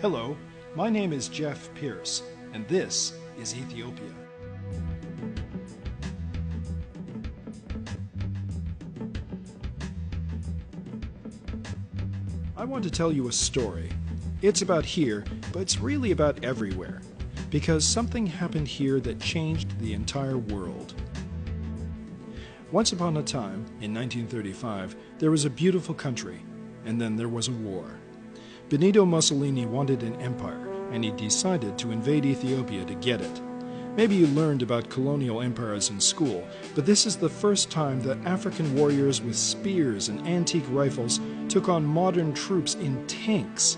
Hello, my name is Jeff Pierce, and this is Ethiopia. I want to tell you a story. It's about here, but it's really about everywhere, because something happened here that changed the entire world. Once upon a time, in 1935, there was a beautiful country, and then there was a war. Benito Mussolini wanted an empire, and he decided to invade Ethiopia to get it. Maybe you learned about colonial empires in school, but this is the first time that African warriors with spears and antique rifles took on modern troops in tanks.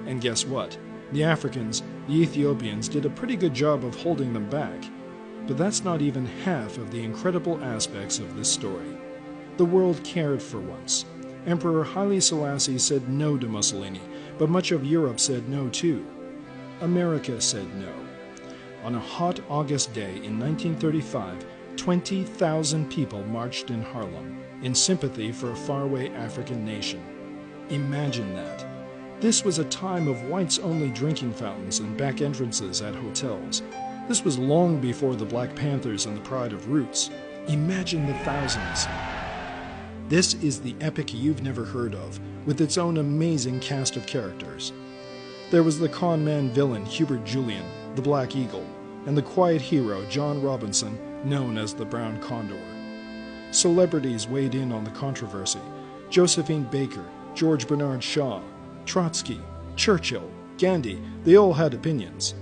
And guess what? The Africans, the Ethiopians, did a pretty good job of holding them back. But that's not even half of the incredible aspects of this story. The world cared for once. Emperor Haile Selassie said no to Mussolini, but much of Europe said no too. America said no. On a hot August day in 1935, 20,000 people marched in Harlem in sympathy for a faraway African nation. Imagine that. This was a time of whites-only drinking fountains and back entrances at hotels. This was long before the Black Panthers and the Pride of Roots. Imagine the thousands. This is the epic you've never heard of, with its own amazing cast of characters. There was the con man villain Hubert Julian, the Black Eagle, and the quiet hero John Robinson, known as the Brown Condor. Celebrities weighed in on the controversy. Josephine Baker, George Bernard Shaw, Trotsky, Churchill, Gandhi, they all had opinions.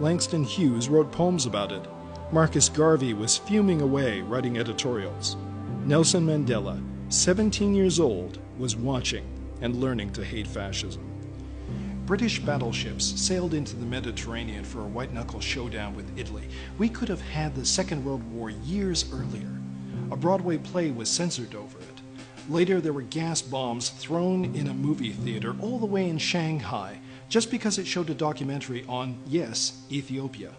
Langston Hughes wrote poems about it. Marcus Garvey was fuming away writing editorials. Nelson Mandela, 17 years old, was watching and learning to hate fascism. British battleships sailed into the Mediterranean for a white-knuckle showdown with Italy. We could have had the Second World War years earlier. A Broadway play was censored over it. Later, there were gas bombs thrown in a movie theater all the way in Shanghai, just because it showed a documentary on, yes, Ethiopia.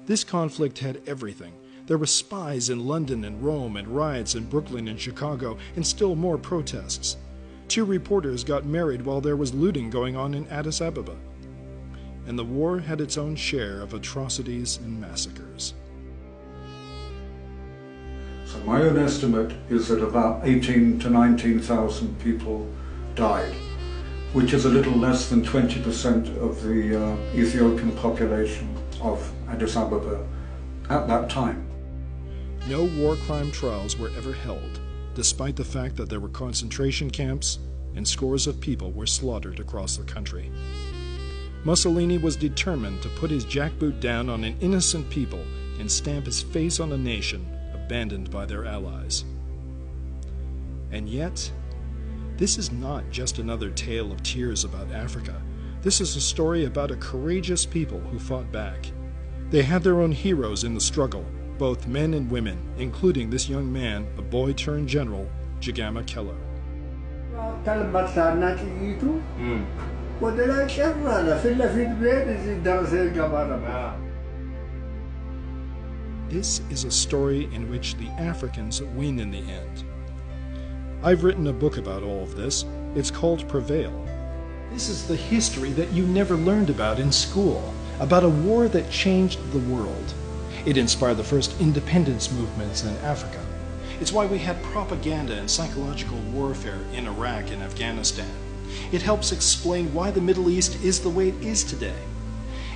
This conflict had everything. There were spies in London and Rome and riots in Brooklyn and Chicago and still more protests. 2 reporters got married while there was looting going on in Addis Ababa. And the war had its own share of atrocities and massacres. So my own estimate is that about 18 to 19,000 people died, which is a little less than 20% of the Ethiopian population of Addis Ababa at that time. No war crime trials were ever held, despite the fact that there were concentration camps and scores of people were slaughtered across the country. Mussolini was determined to put his jackboot down on an innocent people and stamp his face on a nation abandoned by their allies. And yet, this is not just another tale of tears about Africa. This is a story about a courageous people who fought back. They had their own heroes in the struggle, both men and women, including this young man, a boy-turned-general, Jagama Keller. This is a story in which the Africans win in the end. I've written a book about all of this. It's called Prevail. This is the history that you never learned about in school, about a war that changed the world. It inspired the first independence movements in Africa. It's why we had propaganda and psychological warfare in Iraq and Afghanistan. It helps explain why the Middle East is the way it is today.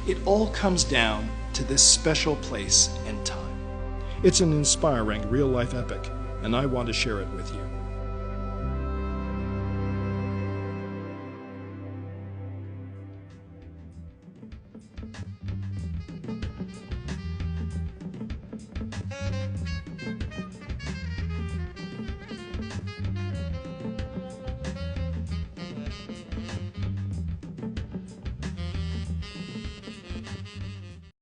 It all comes down to this special place and time. It's an inspiring real-life epic, and I want to share it with you.